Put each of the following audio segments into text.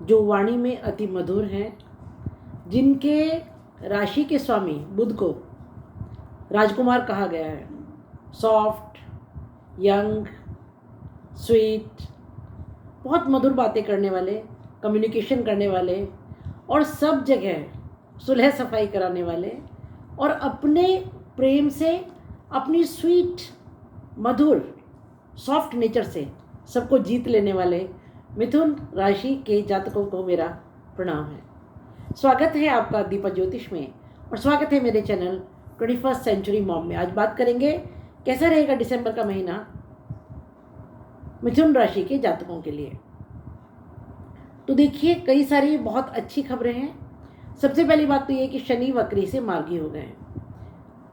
जो वाणी में अति मधुर हैं, जिनके राशि के स्वामी बुध को राजकुमार कहा गया है। सॉफ्ट, यंग, स्वीट, बहुत मधुर बातें करने वाले, कम्युनिकेशन करने वाले और सब जगह सुलह सफाई कराने वाले और अपने प्रेम से, अपनी स्वीट मधुर सॉफ्ट नेचर से सबको जीत लेने वाले मिथुन राशि के जातकों को मेरा प्रणाम है। स्वागत है आपका दीपा ज्योतिष में और स्वागत है मेरे चैनल 21st सेंचुरी मॉम में। आज बात करेंगे कैसा रहेगा दिसंबर का महीना मिथुन राशि के जातकों के लिए। तो देखिए, कई सारी बहुत अच्छी खबरें हैं। सबसे पहली बात तो ये कि शनि वक्री से मार्गी हो गए हैं।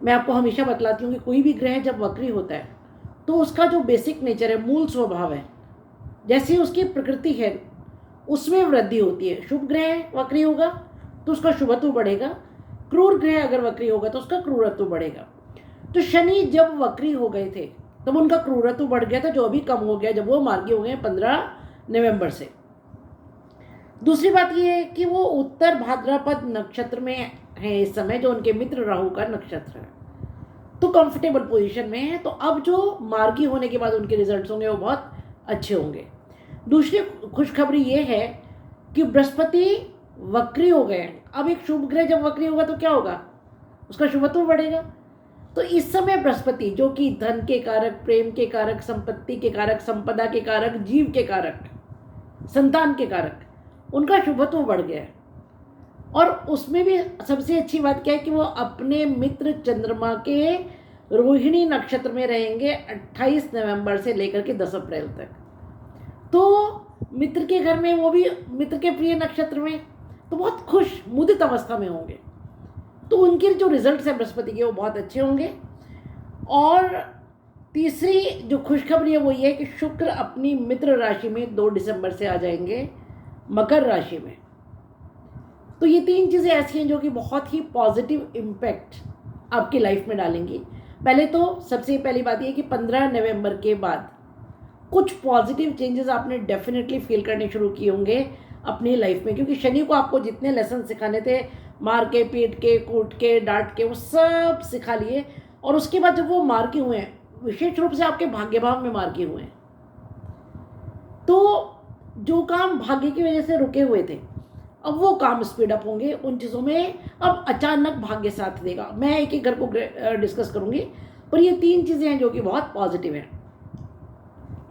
मैं आपको हमेशा बतलाती हूँ कि कोई भी ग्रह जब वक्री होता है तो उसका जो बेसिक नेचर है, मूल स्वभाव है, जैसी उसकी प्रकृति है उसमें वृद्धि होती है। शुभ ग्रह वक्री होगा तो उसका शुभत्व बढ़ेगा, क्रूर ग्रह अगर वक्री होगा तो उसका क्रूरत्व बढ़ेगा। तो शनि जब वक्री हो गए थे तब उनका क्रूरत्व बढ़ गया था, जो अभी कम हो गया जब वो मार्गी हो गए 15 नवंबर से। दूसरी बात यह है कि वो उत्तर भाद्रपद नक्षत्र में है इस समय, जो उनके मित्र राहु का नक्षत्र है, तो कंफर्टेबल पोजीशन में है। तो अब जो मार्गी होने के बाद उनके रिजल्ट्स होंगे वो बहुत अच्छे होंगे। दूसरी खुशखबरी ये है कि बृहस्पति वक्री हो गए। अब एक शुभ ग्रह जब वक्री होगा तो क्या होगा, उसका शुभत्व बढ़ेगा। तो इस समय बृहस्पति, जो कि धन के कारक, प्रेम के कारक, संपत्ति के कारक, संपदा के कारक, जीव के कारक, संतान के कारक, उनका शुभत्व बढ़ गया है। और उसमें भी सबसे अच्छी बात क्या है कि वो अपने मित्र चंद्रमा के रोहिणी नक्षत्र में रहेंगे 28 नवंबर से लेकर के 10 अप्रैल तक। तो मित्र के घर में, वो भी मित्र के प्रिय नक्षत्र में, तो बहुत खुश मुदित अवस्था में होंगे। तो उनके जो रिजल्ट्स हैं बृहस्पति के वो बहुत अच्छे होंगे। और तीसरी जो खुशखबरी है वो ये है कि शुक्र अपनी मित्र राशि में 2 दिसंबर से आ जाएंगे मकर राशि में। तो ये 3 चीज़ें ऐसी हैं जो कि बहुत ही पॉजिटिव इम्पैक्ट आपकी लाइफ में डालेंगी। पहले तो सबसे पहली बात ये कि 15 नवंबर के बाद कुछ पॉजिटिव चेंजेस आपने डेफिनेटली फील करने शुरू किए होंगे अपनी लाइफ में, क्योंकि शनि को आपको जितने लेसन सिखाने थे, मार के, पीट के, कूट के, डांट के, वो सब सिखा लिए। और उसके बाद जब वो मार के हुए हैं, विशेष रूप से आपके भाग्य भाव में मार के हुए हैं, तो जो काम भाग्य की वजह से रुके हुए थे अब वो काम स्पीड अप होंगे। उन चीज़ों में अब अचानक भाग्य साथ देगा। मैं एक एक घर को डिस्कस करूंगी, पर ये 3 चीज़ें हैं जो कि बहुत पॉजिटिव हैं।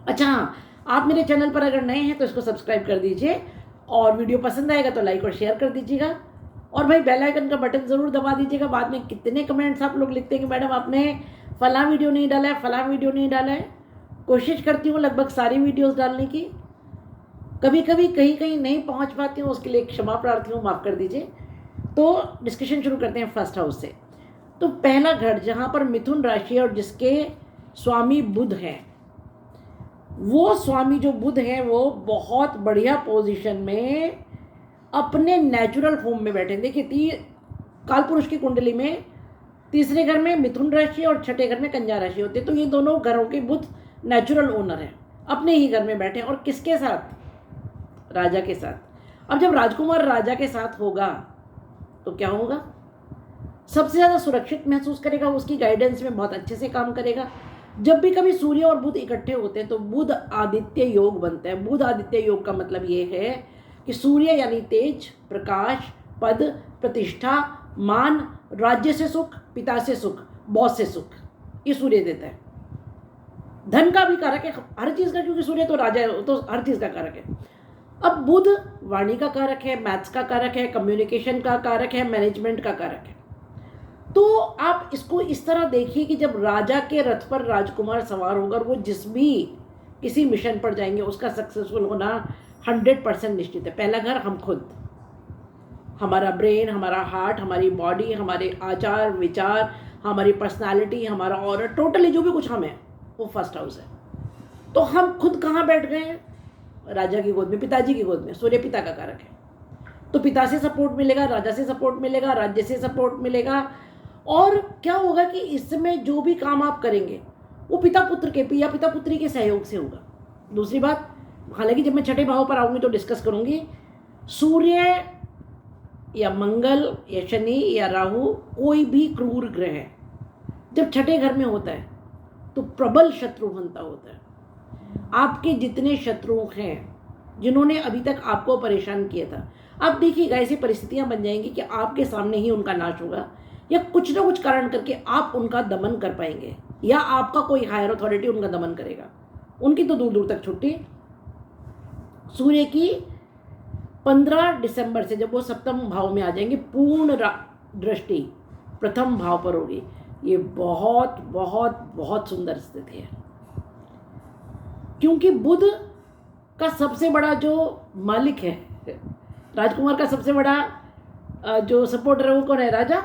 अच्छा हाँ, आप मेरे चैनल पर अगर नए हैं तो इसको सब्सक्राइब कर दीजिए और वीडियो पसंद आएगा तो लाइक और शेयर कर दीजिएगा। और भाई बेल आइकन का बटन ज़रूर दबा दीजिएगा। बाद में कितने कमेंट्स आप लोग लिखते हैं कि मैडम आपने फलां वीडियो नहीं डाला है, फलां वीडियो नहीं डाला है। कोशिश करती हूँ लगभग सारी वीडियोज़ डालने की, कभी कभी कहीं कहीं नहीं पहुँच पाती हूँ, उसके लिए क्षमा प्रार्थी हूँ, माफ़ कर दीजिए। तो डिस्कशन शुरू करते हैं फर्स्ट हाउस से। तो पहला घर जहाँ पर मिथुन राशि और जिसके स्वामी बुध हैं, वो स्वामी जो बुध है वो बहुत बढ़िया पोजीशन में अपने नेचुरल होम में बैठे। देखिए, कालपुरुष की कुंडली में तीसरे घर में मिथुन राशि और छठे घर में कन्या राशि होती है। तो ये दोनों घरों के बुध नेचुरल ओनर हैं, अपने ही घर में बैठे। और किसके साथ? राजा के साथ। अब जब राजकुमार राजा के साथ होगा तो क्या होगा? सबसे ज़्यादा सुरक्षित महसूस करेगा, उसकी गाइडेंस में बहुत अच्छे से काम करेगा। जब भी कभी सूर्य और बुध इकट्ठे होते हैं तो बुध आदित्य योग बनता है। बुध आदित्य योग का मतलब ये है कि सूर्य यानी तेज, प्रकाश, पद, प्रतिष्ठा, मान, राज्य से सुख, पिता से सुख, बॉस से सुख, ये सूर्य देता है। धन का भी कारक है, हर चीज़ का, क्योंकि सूर्य तो राजा है, तो हर चीज़ का कारक है। अब बुध वाणी का कारक है, मैथ्स का कारक है, कम्युनिकेशन का कारक है, मैनेजमेंट का कारक है। तो आप इसको इस तरह देखिए कि जब राजा के रथ पर राजकुमार सवार होगा और वो जिस भी किसी मिशन पर जाएंगे उसका सक्सेसफुल होना 100% निश्चित है। पहला घर हम खुद, हमारा ब्रेन, हमारा हार्ट, हमारी बॉडी, हमारे आचार विचार, हमारी पर्सनालिटी, हमारा ऑरा, टोटली जो भी कुछ हम हैं वो फर्स्ट हाउस है। तो हम खुद कहाँ बैठ गए हैं? राजा की गोद में, पिताजी की गोद में। सूर्य पिता का कारक है, तो पिता से सपोर्ट मिलेगा, राजा से सपोर्ट मिलेगा, राज्य से सपोर्ट मिलेगा। और क्या होगा कि इस समय जो भी काम आप करेंगे वो पिता पुत्र के या पिता पुत्री के सहयोग से होगा। दूसरी बात, हालांकि जब मैं छठे भाव पर आऊँगी तो डिस्कस करूँगी, सूर्य या मंगल या शनि या राहु कोई भी क्रूर ग्रह है जब छठे घर में होता है तो प्रबल शत्रु बनता होता है। आपके जितने शत्रु हैं जिन्होंने अभी तक आपको परेशान किया था, आप देखिएगा ऐसी परिस्थितियां बन जाएंगी कि आपके सामने ही उनका नाश होगा या कुछ ना कुछ कारण करके आप उनका दमन कर पाएंगे या आपका कोई हायर अथॉरिटी उनका दमन करेगा। उनकी तो दूर दूर तक छुट्टी। सूर्य की 15 दिसंबर से जब वो सप्तम भाव में आ जाएंगे, पूर्ण दृष्टि प्रथम भाव पर होगी। ये बहुत बहुत बहुत सुंदर स्थिति है, क्योंकि बुध का सबसे बड़ा जो मालिक है, राजकुमार का सबसे बड़ा जो सपोर्टर है वो कौन है? राजा।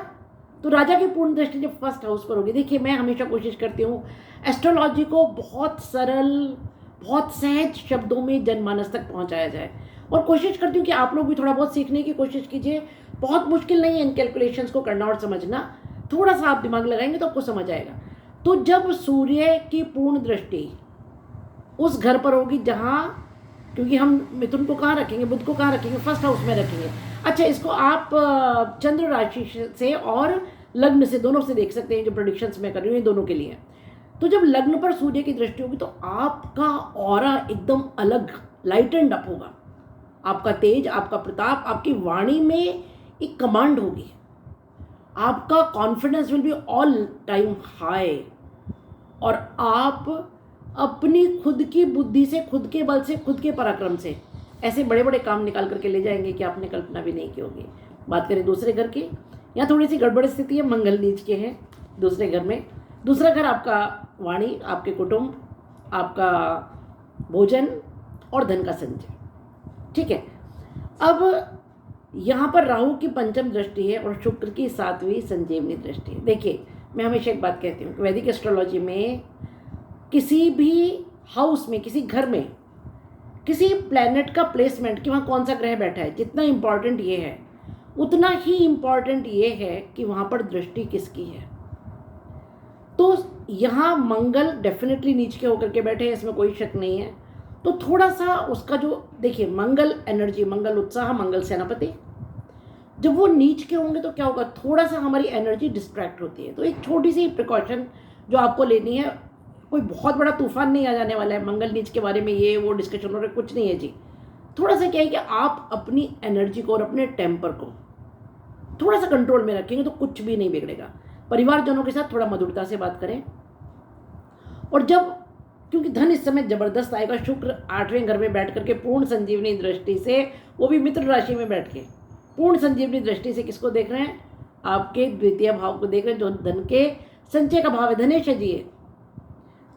तो राजा की पूर्ण दृष्टि जब फर्स्ट हाउस पर होगी, देखिए मैं हमेशा कोशिश करती हूँ एस्ट्रोलॉजी को बहुत सरल, बहुत सहज शब्दों में जनमानस तक पहुँचाया जाए, और कोशिश करती हूँ कि आप लोग भी थोड़ा बहुत सीखने की कोशिश कीजिए। बहुत मुश्किल नहीं है इन कैलकुलेशंस को करना और समझना, थोड़ा सा आप दिमाग लगाएंगे तो आपको समझ आएगा। तो जब सूर्य की पूर्ण दृष्टि उस घर पर होगी जहाँ, क्योंकि हम मिथुन को कहाँ रखेंगे, बुध को कहाँ रखेंगे? फर्स्ट हाउस में रखेंगे। अच्छा, इसको आप चंद्र राशि से और लग्न से, दोनों से देख सकते हैं। जो प्रेडिक्शंस मैं कर रही हूँ ये दोनों के लिए। तो जब लग्न पर सूर्य की दृष्टि होगी तो आपका ऑरा एकदम अलग, लाइट एंड अप होगा। आपका तेज, आपका प्रताप, आपकी वाणी में एक कमांड होगी। आपका confidence will be all time high, और आप अपनी खुद की बुद्धि से, खुद के बल से, खुद के पराक्रम से ऐसे बड़े बड़े काम निकाल करके ले जाएंगे कि आपने कल्पना भी नहीं की होगी। बात करें दूसरे घर की, यहाँ थोड़ी सी गड़बड़ स्थिति है, मंगल नीच के हैं दूसरे घर में। दूसरा घर आपका वाणी, आपके कुटुंब, आपका भोजन और धन का संचय। ठीक है। अब यहाँ पर राहु की पंचम दृष्टि है और शुक्र की 7वीं संजीवनी दृष्टि है। देखिए मैं हमेशा एक बात कहती हूँ कि वैदिक एस्ट्रोलॉजी में किसी भी हाउस में, किसी घर में, किसी प्लैनेट का प्लेसमेंट कि वहाँ कौन सा ग्रह बैठा है, जितना इम्पॉर्टेंट ये है उतना ही इम्पॉर्टेंट ये है कि वहाँ पर दृष्टि किसकी है। तो यहाँ मंगल डेफिनेटली नीच के होकर के बैठे हैं, इसमें कोई शक नहीं है। तो थोड़ा सा उसका जो, देखिए मंगल एनर्जी, मंगल उत्साह, मंगल सेनापति, जब वो नीच के होंगे तो क्या होगा, थोड़ा सा हमारी एनर्जी डिस्ट्रैक्ट होती है। तो एक छोटी सी प्रिकॉशन जो आपको लेनी है, कोई बहुत बड़ा तूफान नहीं आ जाने वाला है मंगल नीच के बारे में ये वो डिस्कशन हो रहा है, कुछ नहीं है जी। थोड़ा सा क्या है कि आप अपनी एनर्जी को और अपने टेम्पर को थोड़ा सा कंट्रोल में रखेंगे तो कुछ भी नहीं बिगड़ेगा। परिवारजनों के साथ थोड़ा मधुरता से बात करें। और जब, क्योंकि धन इस समय जबरदस्त आएगा, शुक्र 8वें घर में बैठ करके पूर्ण संजीवनी दृष्टि से, वो भी मित्र राशि में बैठ के पूर्ण संजीवनी दृष्टि से किसको देख रहे हैं? आपके द्वितीय भाव को देख रहे हैं, जो धन के संचय का भाव है, धनेश जी है।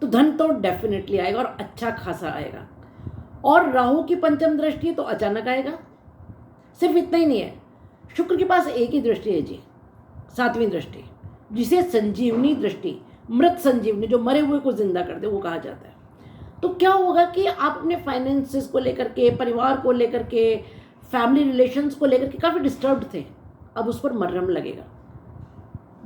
तो धन तो डेफिनेटली आएगा और अच्छा खासा आएगा। और राहु की पंचम दृष्टि तो अचानक आएगा। सिर्फ इतना ही नहीं है, शुक्र के पास एक ही दृष्टि है जी, 7वीं दृष्टि, जिसे संजीवनी दृष्टि, मृत संजीवनी, जो मरे हुए को जिंदा कर दे, वो कहा जाता है। तो क्या होगा कि आप अपने फाइनेंसेस को लेकर के, परिवार को लेकर के, फैमिली रिलेशंस को लेकर के काफ़ी डिस्टर्ब्ड थे, अब उस पर मरहम लगेगा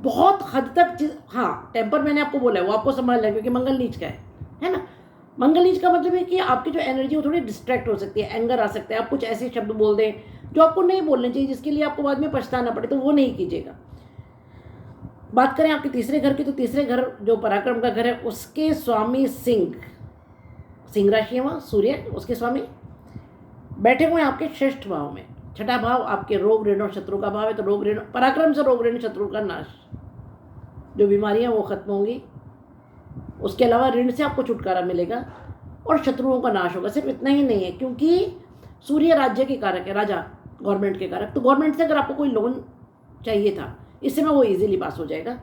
बहुत हद तक। हाँ, टेम्पर मैंने आपको बोला है वो आपको संभालना है, क्योंकि मंगल नीच का है ना। मंगल नीच का मतलब है कि आपकी जो एनर्जी वो थोड़ी डिस्ट्रैक्ट हो सकती है, एंगर आ सकता है, आप कुछ ऐसे शब्द बोल दें जो आपको नहीं बोलने चाहिए, जिसके लिए आपको बाद में पछताना पड़े, तो वो नहीं कीजिएगा। बात करें आपके तीसरे घर की, तो तीसरे घर जो पराक्रम का घर है, उसके स्वामी सिंह राशि है, वहाँ सूर्य उसके स्वामी बैठे हुए हैं आपके 6ठ भाव में। 6ठा भाव आपके रोग ऋण और शत्रु का भाव है। तो रोग ऋण, पराक्रम से रोग ऋण शत्रु का नाश, जो बीमारियां वो खत्म होंगी। उसके अलावा ऋण से आपको छुटकारा मिलेगा और शत्रुओं का नाश होगा। सिर्फ इतना ही नहीं है, क्योंकि सूर्य राज्य के कारक है, राजा गवर्नमेंट के कारक। तो गवर्नमेंट से अगर आपको कोई लोन चाहिए था, इस समय वो इजीली पास हो जाएगा।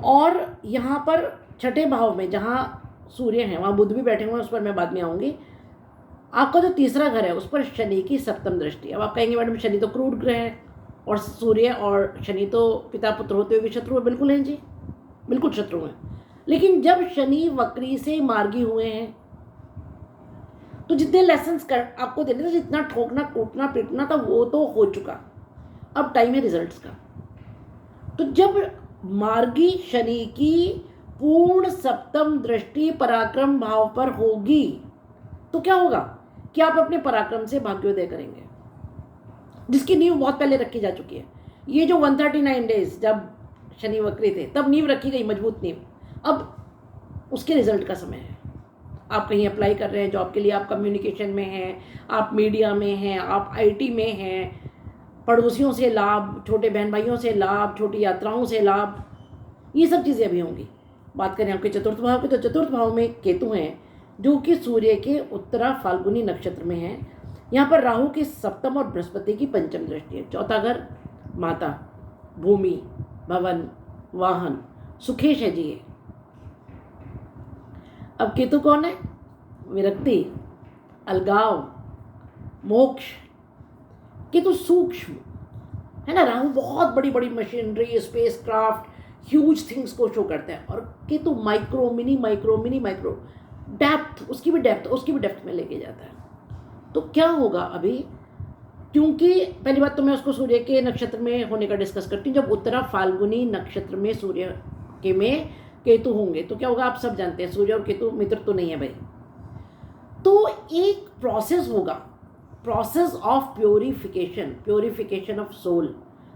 और यहाँ पर 6ठे भाव में जहाँ सूर्य हैं वहाँ बुध भी बैठे हुए हैं, उस पर मैं बाद में आऊँगी। आपका जो तीसरा घर है उस पर शनि की 7म दृष्टि। अब आप कहेंगे मैडम शनि तो क्रूर ग्रह है और सूर्य और शनि तो पिता पुत्र होते हुए भी शत्रु है। बिल्कुल हैं जी, बिल्कुल शत्रु हैं। लेकिन जब शनि वक्री से मार्गी हुए हैं तो जितने लेसन्स कर आपको देने थे, जितना ठोकना कूटना पीटना था, वो तो हो चुका। अब टाइम है रिजल्ट्स का। तो जब मार्गी शनि की पूर्ण 7म दृष्टि पराक्रम भाव पर होगी तो क्या होगा कि आप अपने पराक्रम से भाग्योदय करेंगे। जिसकी नींव बहुत पहले रखी जा चुकी है। ये जो 139 डेज जब शनि वक्री थे तब नींव रखी गई, मजबूत नींव, अब उसके रिजल्ट का समय है। आप कहीं अप्लाई कर रहे हैं जॉब के लिए, आप कम्युनिकेशन में हैं, आप मीडिया में हैं, आप आईटी में हैं, पड़ोसियों से लाभ, छोटे बहन भाइयों से लाभ, छोटी यात्राओं से लाभ, ये सब चीज़ें अभी होंगी। बात करें आपके चतुर्थ भाव की, तो चतुर्थ भाव में केतु हैं जो कि सूर्य के उत्तरा फाल्गुनी नक्षत्र में हैं। यहाँ पर राहु की सप्तम और बृहस्पति की पंचम दृष्टि है। चौथा घर माता, भूमि, भवन, वाहन, सुखेश है जी ये। अब केतु कौन है? विरक्ति, अलगाव, मोक्ष। केतु सूक्ष्म है ना, राहु बहुत बड़ी बड़ी machinery, space craft, huge things को शो करते हैं, और Ketu micro, mini micro, mini micro, depth, उसकी भी डेप्थ में लेके जाता है। तो क्या होगा अभी, क्योंकि पहली बात तो मैं उसको सूर्य के नक्षत्र में होने का डिस्कस करती हूँ। जब उत्तरा फाल्गुनी नक्षत्र में सूर्य के में केतु होंगे तो क्या होगा, आप सब जानते हैं सूर्य और केतु मित्र तो नहीं है भाई। तो एक प्रोसेस होगा, process of purification of soul.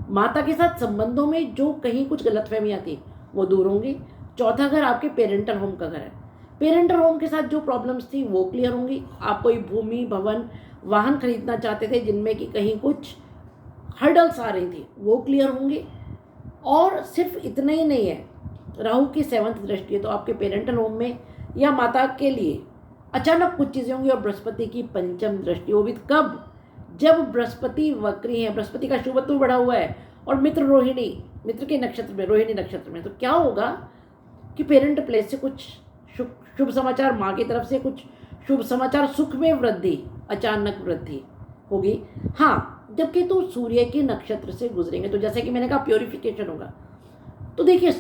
माता के साथ संबंधों में जो कहीं कुछ गलतफहमियां थी वो दूर होंगी। चौथा घर आपके पेरेंटल होम का घर है। पेरेंटल होम के साथ जो प्रॉब्लम्स थी वो क्लियर होंगी। आप कोई भूमि, भवन, वाहन खरीदना चाहते थे जिनमें कि कहीं कुछ हर्डल्स आ रही थी वो क्लियर होंगे। और सिर्फ इतना ही नहीं है, राहु की 7th दृष्टि है तो आपके पेरेंटल होम में या माता के लिए अचानक कुछ चीज़ें होंगी। और बृहस्पति की पंचम दृष्टि, वो भी कब, जब बृहस्पति वक्री है, बृहस्पति का शुभत्व बढ़ा हुआ है और मित्र के नक्षत्र में, रोहिणी नक्षत्र में। तो क्या होगा कि पेरेंट प्लेस से कुछ शुभ समाचार, माँ की तरफ से कुछ शुभ समाचार, सुख में वृद्धि, अचानक वृद्धि होगी। हाँ, जबकि तो सूर्य के नक्षत्र से गुजरेंगे तो जैसे कि मैंने कहा प्योरिफिकेशन होगा। तो देखिए,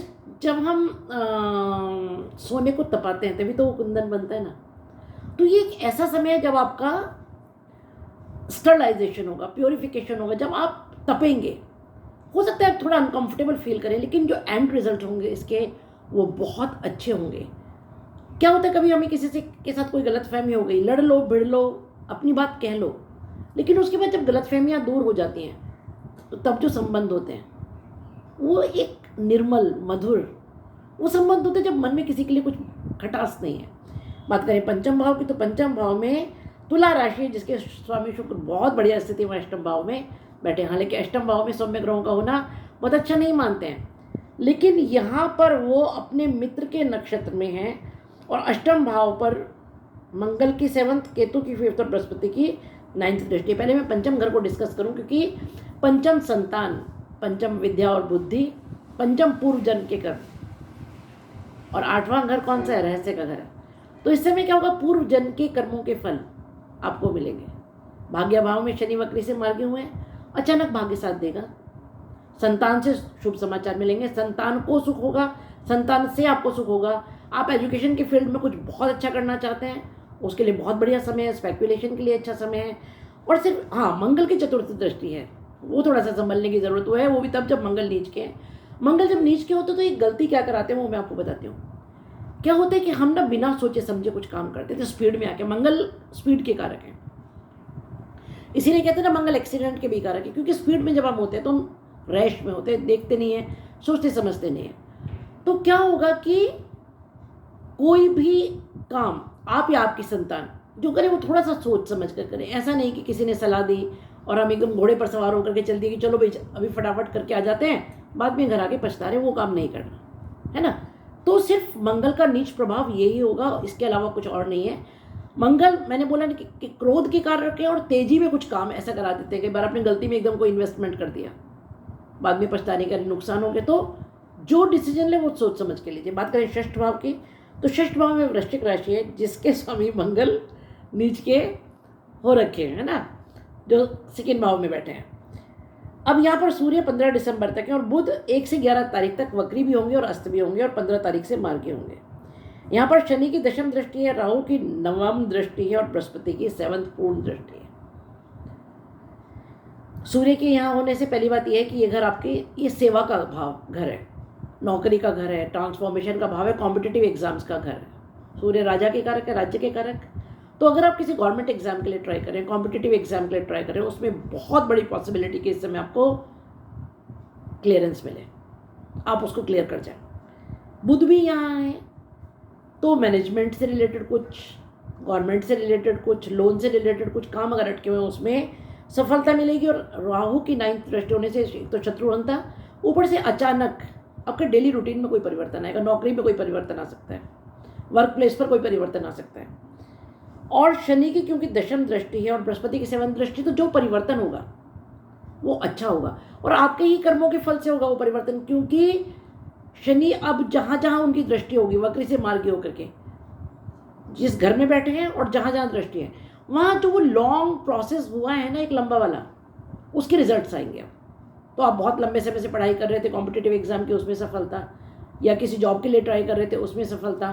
जब हम सोने को तपाते हैं तभी तो वो कुंदन बनता है ना। तो ये एक ऐसा समय है जब आपका स्टरलाइजेशन होगा, प्योरिफिकेशन होगा, जब आप तपेंगे। हो सकता है थोड़ा अनकंफर्टेबल फील करें, लेकिन जो एंड रिजल्ट होंगे इसके वो बहुत अच्छे होंगे। क्या होता है, कभी हमें किसी से के साथ कोई गलतफहमी हो गई, लड़ लो, भिड़ लो, अपनी बात कह लो, लेकिन उसके बाद जब गलतफहमियां दूर हो जाती हैं तो तब जो संबंध होते हैं वो एक निर्मल, मधुर वो संबंध होते हैं जब मन में किसी के लिए कुछ खटास नहीं है। बात करें पंचम भाव की, तो पंचम भाव में तुला राशि, जिसके स्वामी शुक्र बहुत बढ़िया स्थिति में अष्टम भाव में बैठे। हालांकि अष्टम भाव में सौम्य ग्रहों का होना बहुत अच्छा नहीं मानते हैं, लेकिन यहाँ पर वो अपने मित्र के नक्षत्र में हैं और अष्टम भाव पर मंगल की 7th, केतु की 5th और बृहस्पति की 9th दृष्टि। पहले मैं पंचम घर को डिस्कस करूं, क्योंकि पंचम संतान, पंचम विद्या और बुद्धि, पंचम पूर्व जन्म के कर्म, और 8वां घर कौन सा है, रहस्य का घर है। तो इस समय क्या होगा, पूर्व जन्म के कर्मों के फल आपको मिलेंगे। भाग्य भाव में शनि वक्री से मार्गे हुए हैं, अचानक भाग्य साथ देगा। संतान से शुभ समाचार मिलेंगे, संतान को सुख होगा, संतान से आपको सुख होगा। आप एजुकेशन के फील्ड में कुछ बहुत अच्छा करना चाहते हैं, उसके लिए बहुत बढ़िया समय है। स्पेकुलेशन के लिए अच्छा समय है। और सिर्फ हाँ, मंगल की 4th दृष्टि है, वो थोड़ा सा संभलने की जरूरत है। वो भी तब जब मंगल नीच के हैं। मंगल जब नीच के होते तो एक गलती क्या कराते हैं वो मैं आपको बताती हूँ। क्या होता है कि हम ना बिना सोचे समझे कुछ काम करते थे, स्पीड में आके। मंगल स्पीड के कारक है, इसीलिए कहते हैं ना मंगल एक्सीडेंट के भी कारक है, क्योंकि स्पीड में जब हम होते हैं तो हम रैश में होते हैं, देखते नहीं है, सोचते समझते नहीं है। तो क्या होगा कि कोई भी काम आप या आपकी संतान जो करे वो थोड़ा सा सोच समझ कर करें। ऐसा नहीं कि किसी ने सलाह दी और हम एकदम घोड़े पर सवार होकर के चल दिए कि चलो भाई अभी फटाफट करके आ जाते हैं, बाद में घर आके पछता रहे, वो काम नहीं करना है ना। तो सिर्फ मंगल का नीच प्रभाव यही होगा, इसके अलावा कुछ और नहीं है। मंगल मैंने बोला ना कि क्रोध के कारक है और तेजी में कुछ काम ऐसा करा देते हैं। कई बार आपने गलती में एकदम कोई इन्वेस्टमेंट कर दिया, बाद में पछताने का नुकसान हो गया। तो जो डिसीजन ले वो सोच समझ के लीजिए। बात करें 6th भाव की, तो 6th भाव में वृश्चिक राशि है, जिसके स्वामी मंगल नीच के हो रखे हैं ना, जो 2nd भाव में बैठे हैं। अब यहाँ पर सूर्य 15 दिसंबर तक है और बुध 1 से 11 तारीख तक वक्री भी होंगे और अस्त भी होंगे और 15 तारीख से मार्गी होंगे। यहाँ पर शनि की 10th दृष्टि है, राहु की 9th दृष्टि है और बृहस्पति की 7th पूर्ण दृष्टि है। सूर्य के यहाँ होने से पहली बात यह है कि ये घर आपके, ये सेवा का भाव घर है, नौकरी का घर है, ट्रांसफॉर्मेशन का भाव है, कॉम्पिटिटिव एग्जाम्स का घर है। सूर्य राजा के कारक है, राज्य के कारक, तो अगर आप किसी गवर्नमेंट एग्जाम के लिए ट्राई करें, कॉम्पिटिटिव एग्जाम के लिए ट्राई करें, उसमें बहुत बड़ी पॉसिबिलिटी कि इस समय आपको क्लियरेंस मिले, आप उसको क्लियर कर जाए। बुध भी यहाँ है, तो मैनेजमेंट से रिलेटेड कुछ, गवर्नमेंट से रिलेटेड कुछ, लोन से रिलेटेड कुछ काम अगर अटके हुए हैं उसमें सफलता मिलेगी। और राहु की 9th दृष्टि होने से तो शत्रुघ्न था, ऊपर से अचानक आपके डेली रूटीन में कोई परिवर्तन आएगा, नौकरी में कोई परिवर्तन आ सकता है, वर्क प्लेस पर कोई परिवर्तन आ सकता है। और शनि की क्योंकि दशम दृष्टि है और बृहस्पति की 7th दृष्टि, तो जो परिवर्तन होगा वो अच्छा होगा और आपके ही कर्मों के फल से होगा वो परिवर्तन, क्योंकि शनि अब जहाँ जहाँ उनकी दृष्टि होगी वक्री से मार्गी होकर के जिस घर में बैठे हैं और जहाँ जहाँ दृष्टि है वहाँ जो वो लॉन्ग प्रोसेस हुआ है ना, एक लंबा वाला, उसके रिजल्ट्स आएंगे। तो आप बहुत लंबे समय से पढ़ाई कर रहे थे कॉम्पिटिटिव एग्जाम की, उसमें सफलता, या किसी जॉब के लिए ट्राई कर रहे थे उसमें सफलता,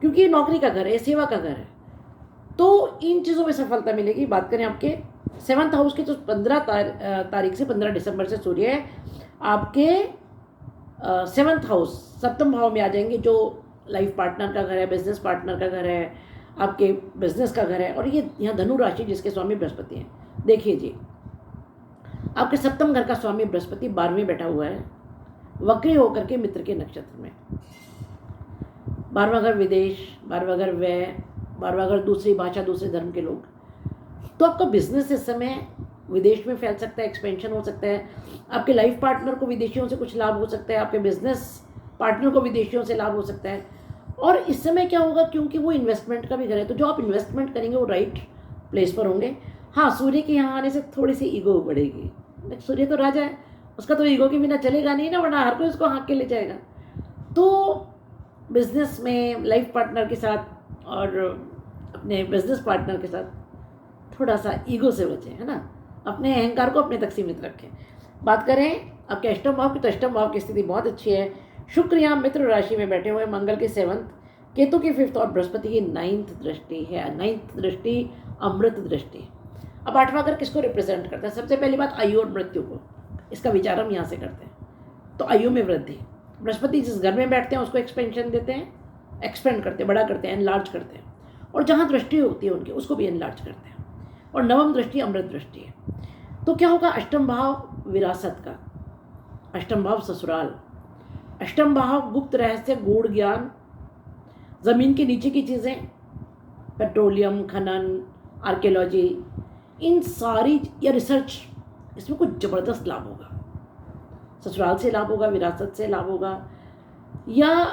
क्योंकि ये नौकरी का घर है, सेवा का घर है, तो इन चीज़ों में सफलता मिलेगी। बात करें आपके 7th हाउस के, तो 15 तारीख से 15 दिसंबर से सूर्य आपके 7th हाउस 7th भाव में आ जाएंगे, जो लाइफ पार्टनर का घर है, बिजनेस पार्टनर का घर है, आपके बिजनेस का घर है। और ये यहाँ धनु राशि जिसके स्वामी बृहस्पति हैं। देखिए जी, आपके 7th घर का स्वामी बृहस्पति 12वें बैठा हुआ है वक्री होकर के मित्र के नक्षत्र में। 12वां घर विदेश, 12वां घर व्यय, 12वां घर दूसरी भाषा, दूसरे धर्म के लोग। तो आपका बिजनेस इस समय विदेश में फैल सकता है, एक्सपेंशन हो सकता है। आपके लाइफ पार्टनर को विदेशियों से कुछ लाभ हो सकता है, आपके बिजनेस पार्टनर को विदेशियों से लाभ हो सकता है। और इस समय क्या होगा, क्योंकि वो इन्वेस्टमेंट का भी घर है, तो जो आप इन्वेस्टमेंट करेंगे वो राइट प्लेस पर होंगे। हाँ, सूर्य के यहाँ आने से थोड़ी सी ईगो बढ़ेगी, सूर्य तो राजा है, उसका तो ईगो के बिना चलेगा नहीं ना, वरना हर कोई उसको हाँक के ले जाएगा। तो बिजनेस में लाइफ पार्टनर के साथ और अपने बिजनेस पार्टनर के साथ थोड़ा सा ईगो से बचें, है ना, अपने अहंकार को अपने तक सीमित रखें। बात करें आपके अष्टम भाव की, तो अष्टम भाव की स्थिति बहुत अच्छी है। शुक्र यहाँ मित्र राशि में बैठे हुए, मंगल की 7th, केतु की 5th और बृहस्पति की 9th दृष्टि है। 9th दृष्टि अमृत दृष्टि। अब 8वां घर किसको रिप्रेजेंट करता है? सबसे पहली बात आयु और मृत्यु को, इसका विचार हम यहाँ से करते हैं। तो आयु में वृद्धि, बृहस्पति जिस घर में बैठते हैं उसको एक्सपेंशन देते हैं, एक्सपेंड करते हैं, बड़ा करते हैं, एनलार्ज करते हैं। और जहाँ दृष्टि होती है उनकी उसको भी एनलार्ज करते हैं। और 9वीं दृष्टि अमृत दृष्टि है। तो क्या होगा, अष्टम भाव विरासत का, अष्टम भाव ससुराल, अष्टम भाव गुप्त रहस्य, गूढ़ ज्ञान, जमीन के नीचे की चीज़ें, पेट्रोलियम, खनन, आर्कियोलॉजी, इन सारी, या रिसर्च, इसमें कुछ ज़बरदस्त लाभ होगा। ससुराल से लाभ होगा, विरासत से लाभ होगा, या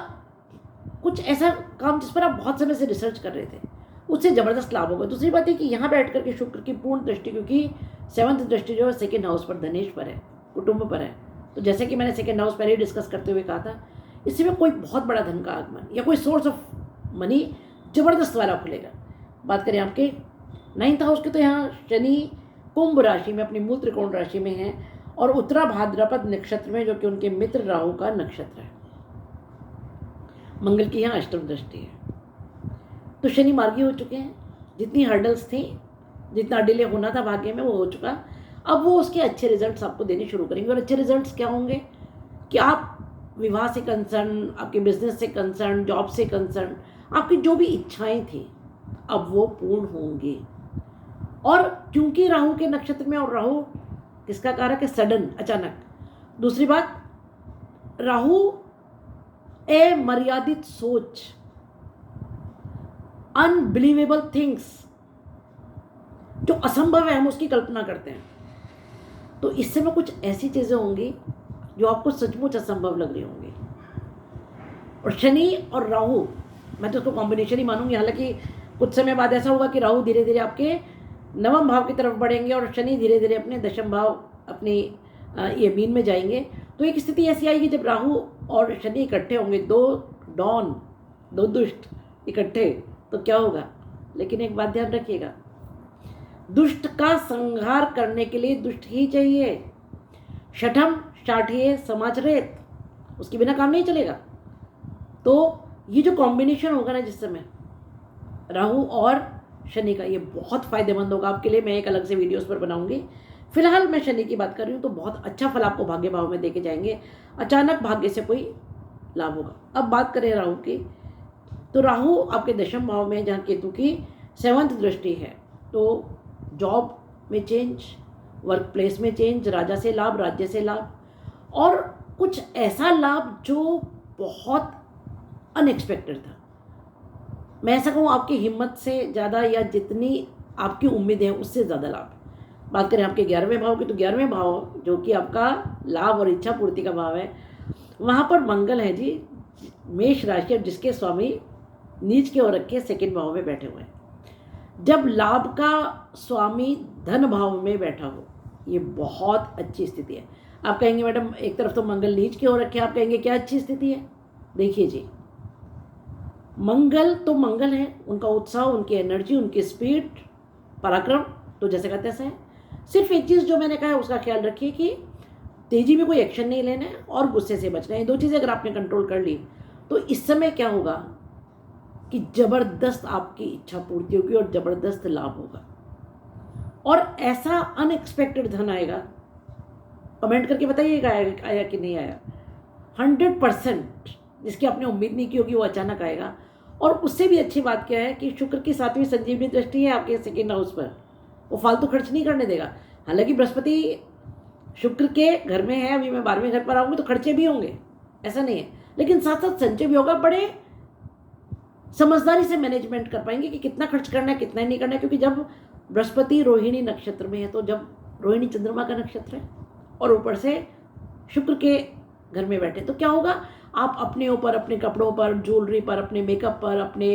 कुछ ऐसा काम जिस पर आप बहुत समय से रिसर्च कर रहे थे उससे ज़बरदस्त लाभ होगा। दूसरी बात है कि यहाँ बैठ करके शुक्र की पूर्ण दृष्टि, क्योंकि 7th दृष्टि जो है 2nd हाउस पर, धनेश पर है, कुटुंब पर है। तो जैसे कि मैंने 2nd हाउस पहले ही डिस्कस करते हुए कहा था, इसी में कोई बहुत बड़ा धन का आगमन या कोई सोर्स ऑफ मनी ज़बरदस्त वाला खुलेगा। बात करें आपके 9th हाउस के, तो यहाँ शनि कुंभ राशि में अपनी मूल त्रिकोण राशि में है और उत्तरा भाद्रपद नक्षत्र में, जो कि उनके मित्र राहु का नक्षत्र है। मंगल की यहाँ अष्टम दृष्टि है। तो शनि मार्गी हो चुके हैं, जितनी हर्डल्स थी, जितना डिले होना था भाग्य में वो हो चुका। अब वो उसके अच्छे रिजल्ट्स आपको देने शुरू करेंगे। और अच्छे रिजल्ट्स क्या होंगे कि आप विवाह से कंसर्न, आपके बिजनेस से कंसर्न, जॉब से कंसर्न, आपकी जो भी इच्छाएं थी अब वो पूर्ण होंगी। और क्योंकि राहु के नक्षत्र में, और राहु किसका कारक है? सडन, अचानक। दूसरी बात, राहु अमर्यादित सोच, अनबिलीवेबल थिंग्स, जो असंभव है हम उसकी कल्पना करते हैं। तो इससे में कुछ ऐसी चीज़ें होंगी जो आपको सचमुच असंभव लग रही होंगी। और शनि और राहु, मैं तो उसको कॉम्बिनेशन ही मानूंगी। हालांकि कुछ समय बाद ऐसा होगा कि राहु धीरे धीरे आपके 9वें भाव की तरफ बढ़ेंगे और शनि धीरे धीरे अपने दशम भाव, अपनी ये मीन में जाएंगे। तो एक स्थिति ऐसी आएगी जब राहु और शनि इकट्ठे होंगे, दो दुष्ट इकट्ठे, तो क्या होगा। लेकिन एक बात ध्यान रखिएगा, दुष्ट का संहार करने के लिए दुष्ट ही चाहिए। शठम शाठिये समाचरेत, उसके बिना काम नहीं चलेगा। तो ये जो कॉम्बिनेशन होगा ना जिस समय राहु और शनि का, ये बहुत फायदेमंद होगा आपके लिए। मैं एक अलग से वीडियोस पर बनाऊंगी। फिलहाल मैं शनि की बात कर रही हूँ, तो बहुत अच्छा फल आपको भाग्य भाव में देके जाएंगे। अचानक भाग्य से कोई लाभ होगा। अब बात करें राहु की, तो राहु आपके दशम भाव में, जहाँ केतु की 7th दृष्टि है तो जॉब में चेंज, वर्क प्लेस में चेंज, राजा से लाभ, राज्य से लाभ, और कुछ ऐसा लाभ जो बहुत अनएक्सपेक्टेड था। मैं ऐसा कहूँ आपकी हिम्मत से ज़्यादा या जितनी आपकी उम्मीदें हैं उससे ज़्यादा लाभ। बात करें आपके 11वें भाव की, तो 11वें भाव जो कि आपका लाभ और इच्छा पूर्ति का भाव है, वहाँ पर मंगल है जी मेष राशि, जिसके स्वामी नीच के ओर रखे 2nd भाव में बैठे हुए हैं। जब लाभ का स्वामी धन भाव में बैठा हो, ये बहुत अच्छी स्थिति है। आप कहेंगे मैडम एक तरफ तो मंगल नीच के ओर रखे, आप कहेंगे क्या अच्छी स्थिति है? देखिए जी, मंगल तो मंगल है, उनका उत्साह, उनकी एनर्जी, उनकी स्पीड, पराक्रम तो जैसे का तैसा है। सिर्फ एक चीज़ जो मैंने कहा है उसका ख्याल रखिए कि तेजी में कोई एक्शन नहीं लेना है और गुस्से से बचना है। ये 2 चीज़ें अगर आपने कंट्रोल कर ली तो इस समय क्या होगा कि ज़बरदस्त आपकी इच्छा पूर्ति होगी और ज़बरदस्त लाभ होगा, और ऐसा अनएक्सपेक्टेड धन आएगा। कमेंट करके बताइएगा आया कि नहीं आया। 100% जिसकी आपने उम्मीद नहीं की होगी वो अचानक आएगा। और उससे भी अच्छी बात क्या है कि शुक्र की 7वीं संजीवनी दृष्टि है आपके 2nd हाउस पर, वो फालतू खर्च नहीं करने देगा। हालांकि बृहस्पति शुक्र के घर में है, अभी मैं 12वें घर पर आऊँगी तो खर्चे भी होंगे, ऐसा नहीं है, लेकिन साथ साथ संचय भी होगा। बड़े समझदारी से मैनेजमेंट कर पाएंगे कि कितना खर्च करना है कितना नहीं करना है, क्योंकि जब बृहस्पति रोहिणी नक्षत्र में है, तो जब रोहिणी चंद्रमा का नक्षत्र है और ऊपर से शुक्र के घर में बैठे, तो क्या होगा, आप अपने ऊपर, अपने कपड़ों पर, ज्वेलरी पर, अपने मेकअप पर, अपने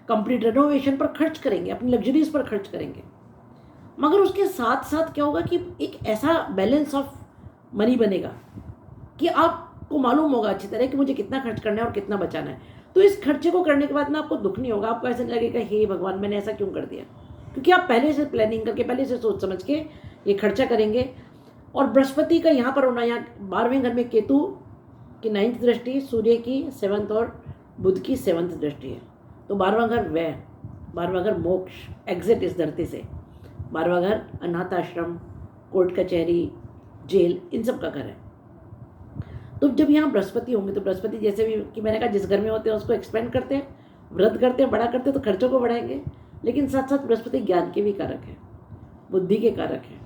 कंप्लीट रेनोवेशन पर खर्च करेंगे, अपनी लग्जरीज पर खर्च करेंगे। मगर उसके साथ साथ क्या होगा कि एक ऐसा बैलेंस ऑफ मनी बनेगा कि आपको मालूम होगा अच्छी तरह कि मुझे कितना खर्च करना है और कितना बचाना है। तो इस खर्चे को करने के बाद ना आपको दुख नहीं होगा, आपको ऐसा नहीं लगेगा हे भगवान मैंने ऐसा क्यों कर दिया, क्योंकि आप पहले से प्लानिंग करके, पहले से सोच समझ के ये खर्चा करेंगे। और बृहस्पति का यहाँ पर होना, यहाँ 12वें घर में केतु की 9th दृष्टि, सूर्य की 7th और बुध की 7th दृष्टि है। तो 12वां घर व्यय, 12वां घर मोक्ष, एग्जिट इस धरती से, 12वां घर अनाथ आश्रम, कोर्ट कचहरी, जेल, इन सब का घर है। तो जब यहाँ बृहस्पति होंगे तो बृहस्पति जैसे भी कि मैंने कहा जिस घर में होते हैं उसको एक्सपेंड करते हैं, वृद्धि करते हैं, बड़ा करते हैं, तो खर्चों को बढ़ाएंगे। लेकिन साथ साथ बृहस्पति ज्ञान के भी कारक है, बुद्धि के कारक है,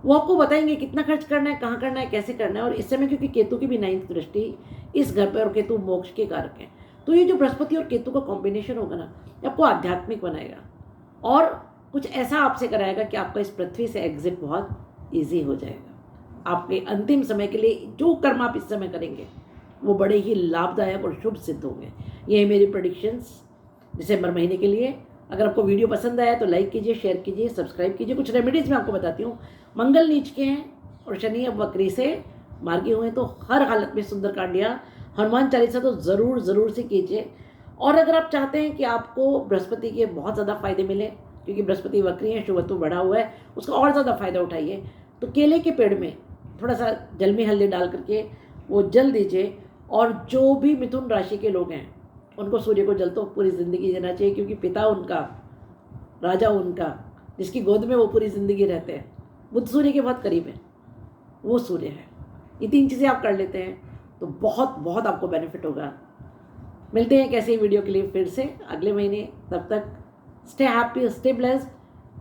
वो आपको बताएंगे कितना खर्च करना है, कहाँ करना है, कैसे करना है। और इस समय क्योंकि केतु की भी 9th दृष्टि इस घर पर, और केतु मोक्ष के कारक है, तो ये जो बृहस्पति और केतु का कॉम्बिनेशन होगा ना, आपको आध्यात्मिक बनाएगा और कुछ ऐसा आपसे कराएगा कि आपका इस पृथ्वी से एग्जिट बहुत ईजी हो जाएगा। आपके अंतिम समय के लिए जो कर्म आप इस समय करेंगे वो बड़े ही लाभदायक और शुभ सिद्ध होंगे। ये है मेरी प्रेडिक्शंस दिसंबर महीने के लिए। अगर आपको वीडियो पसंद आया तो लाइक कीजिए, शेयर कीजिए, सब्सक्राइब कीजिए। कुछ रेमेडीज़ मैं आपको बताती हूँ। मंगल नीच के हैं और शनि अब वक्री से मार्गी हुए, तो हर हालत में सुंदरकांड या हनुमान चालीसा तो ज़रूर से कीजिए। और अगर आप चाहते हैं कि आपको बृहस्पति के बहुत ज़्यादा फायदे मिले, क्योंकि बृहस्पति वक्री है, शुभत्व बढ़ा हुआ है, उसका और ज़्यादा फायदा उठाइए, तो केले के पेड़ में थोड़ा सा जल में हल्दी डाल करके वो जल दीजिए। और जो भी मिथुन राशि के लोग हैं उनको सूर्य को जल तो पूरी ज़िंदगी देना चाहिए, क्योंकि पिता उनका, राजा उनका, जिसकी गोद में वो पूरी ज़िंदगी रहते हैं, बुध सूर्य के बहुत करीब है, वो सूर्य है। ये 3 चीज़ें आप कर लेते हैं तो बहुत आपको बेनिफिट होगा। मिलते हैं कैसे वीडियो के लिए फिर से अगले महीने। तब तक stay happy, stay blessed.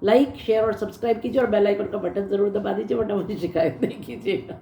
Like, share और सब्सक्राइब कीजिए और बेल आइकन का बटन ज़रूर दबा दीजिए, वरना मुझे शिकायत नहीं कीजिएगा।